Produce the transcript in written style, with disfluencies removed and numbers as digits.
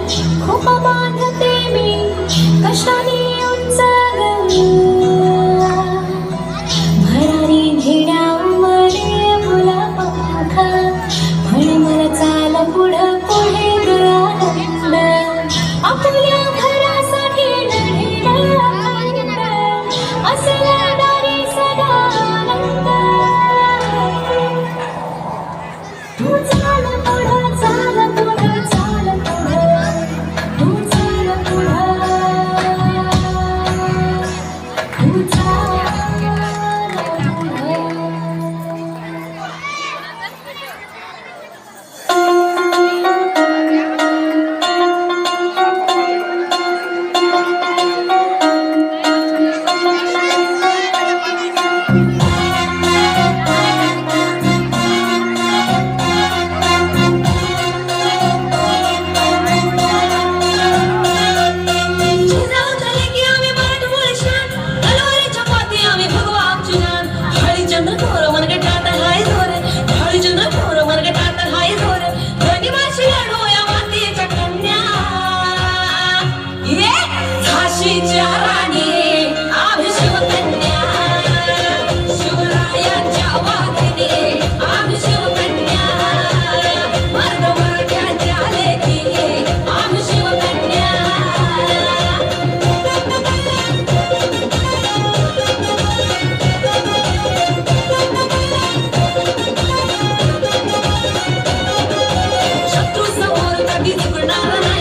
खूप बांधते मी कशाने उंचाग भरारी घेण्या उमरे फुला पंख म्हण मला चाल पुढं पुढे ग आनंद आपल्या घरासाठी लढेला आनंद असला दारी सदा आनंद तू चाल पुढं चाल पुढं चाल पुढं तू चाल पुढं तू चाल पुढं शत्रु समोर कधी झुकणार नाही.